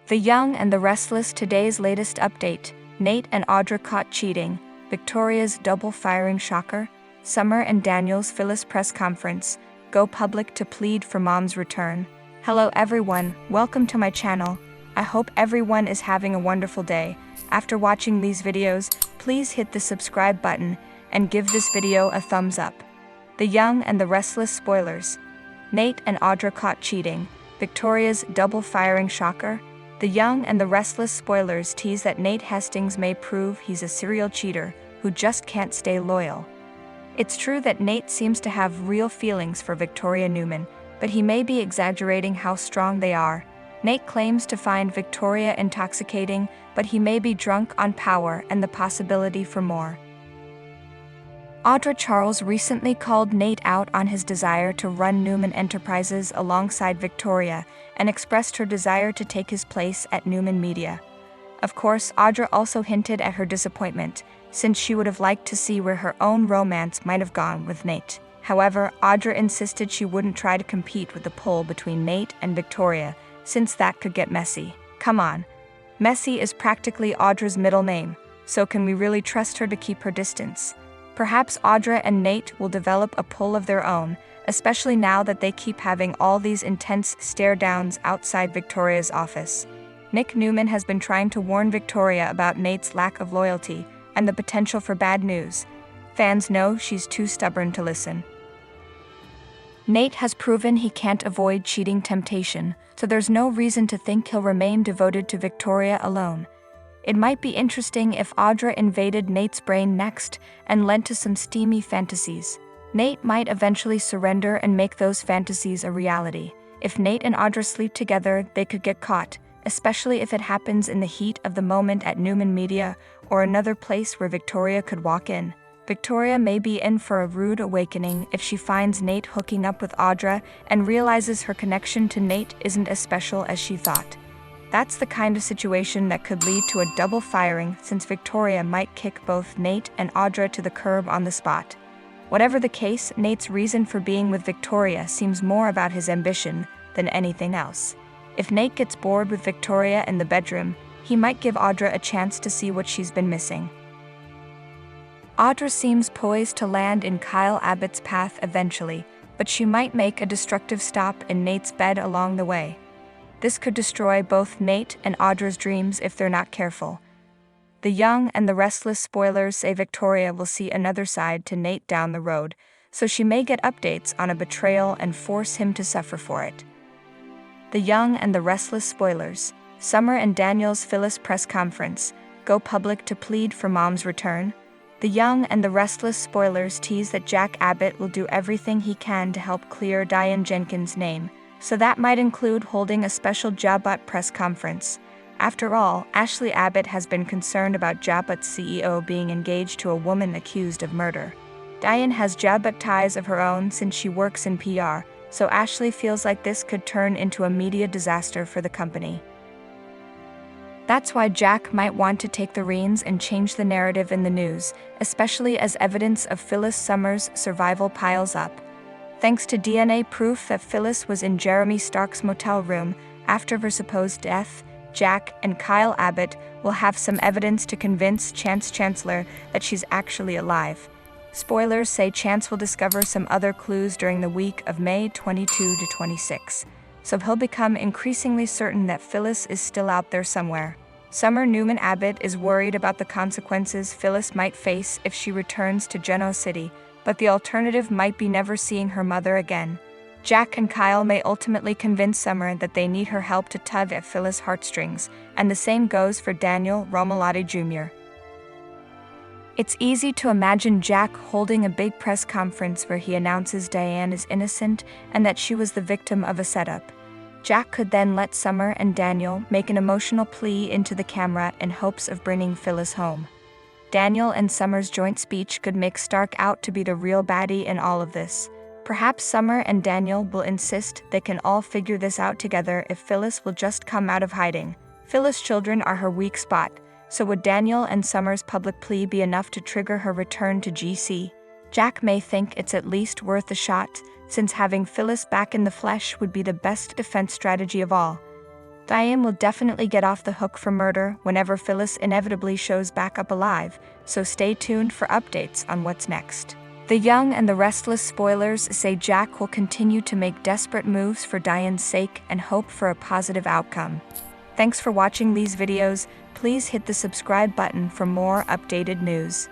The Young and the Restless. Today's latest update: Nate and Audra caught cheating, Victoria's double firing shocker, Summer and Daniel's Phyllis press conference, go public to plead for mom's return. Hello everyone, welcome to my channel. I hope everyone is having a wonderful day. After watching these videos, please hit the subscribe button and give this video a thumbs up. The Young and the Restless spoilers. Nate and Audra caught cheating, Victoria's double firing shocker. The Young and the Restless spoilers tease that Nate Hastings may prove he's a serial cheater who just can't stay loyal. It's true that Nate seems to have real feelings for Victoria Newman, but he may be exaggerating how strong they are. Nate claims to find Victoria intoxicating, but he may be drunk on power and the possibility for more. Audra Charles recently called Nate out on his desire to run Newman Enterprises alongside Victoria and expressed her desire to take his place at Newman Media. Of course, Audra also hinted at her disappointment, since she would have liked to see where her own romance might have gone with Nate. However, Audra insisted she wouldn't try to compete with the pull between Nate and Victoria, since that could get messy. Come on. Messy is practically Audra's middle name, so can we really trust her to keep her distance? Perhaps Audra and Nate will develop a pull of their own, especially now that they keep having all these intense stare-downs outside Victoria's office. Nick Newman has been trying to warn Victoria about Nate's lack of loyalty and the potential for bad news. Fans know she's too stubborn to listen. Nate has proven he can't avoid cheating temptation, so there's no reason to think he'll remain devoted to Victoria alone. It might be interesting if Audra invaded Nate's brain next and led to some steamy fantasies. Nate might eventually surrender and make those fantasies a reality. If Nate and Audra sleep together, they could get caught, especially if it happens in the heat of the moment at Newman Media or another place where Victoria could walk in. Victoria may be in for a rude awakening if she finds Nate hooking up with Audra and realizes her connection to Nate isn't as special as she thought. That's the kind of situation that could lead to a double firing, since Victoria might kick both Nate and Audra to the curb on the spot. Whatever the case, Nate's reason for being with Victoria seems more about his ambition than anything else. If Nate gets bored with Victoria in the bedroom, he might give Audra a chance to see what she's been missing. Audra seems poised to land in Kyle Abbott's path eventually, but she might make a destructive stop in Nate's bed along the way. This could destroy both Nate and Audra's dreams if they're not careful. The Young and the Restless spoilers say Victoria will see another side to Nate down the road, so she may get updates on a betrayal and force him to suffer for it. The Young and the Restless spoilers. Summer and Daniel's Phyllis press conference, go public to plead for mom's return. The Young and the Restless spoilers tease that Jack Abbott will do everything he can to help clear Diane Jenkins' name, so that might include holding a special Jabot press conference. After all, Ashley Abbott has been concerned about Jabot's CEO being engaged to a woman accused of murder. Diane has Jabot ties of her own since she works in PR, so Ashley feels like this could turn into a media disaster for the company. That's why Jack might want to take the reins and change the narrative in the news, especially as evidence of Phyllis Summers' survival piles up. Thanks to DNA proof that Phyllis was in Jeremy Stark's motel room after her supposed death, Jack and Kyle Abbott will have some evidence to convince Chance Chancellor that she's actually alive. Spoilers say Chance will discover some other clues during the week of May 22 to 26, so he'll become increasingly certain that Phyllis is still out there somewhere. Summer Newman Abbott is worried about the consequences Phyllis might face if she returns to Genoa City, but the alternative might be never seeing her mother again. Jack and Kyle may ultimately convince Summer that they need her help to tug at Phyllis' heartstrings, and the same goes for Daniel Romalotti Jr. It's easy to imagine Jack holding a big press conference where he announces Diane is innocent and that she was the victim of a setup. Jack could then let Summer and Daniel make an emotional plea into the camera in hopes of bringing Phyllis home. Daniel and Summer's joint speech could make Stark out to be the real baddie in all of this. Perhaps Summer and Daniel will insist they can all figure this out together if Phyllis will just come out of hiding. Phyllis' children are her weak spot, so would Daniel and Summer's public plea be enough to trigger her return to GC? Jack may think it's at least worth a shot, since having Phyllis back in the flesh would be the best defense strategy of all. Diane will definitely get off the hook for murder whenever Phyllis inevitably shows back up alive, so stay tuned for updates on what's next. The Young and the Restless spoilers say Jack will continue to make desperate moves for Diane's sake and hope for a positive outcome. Thanks for watching these videos. Please hit the subscribe button for more updated news.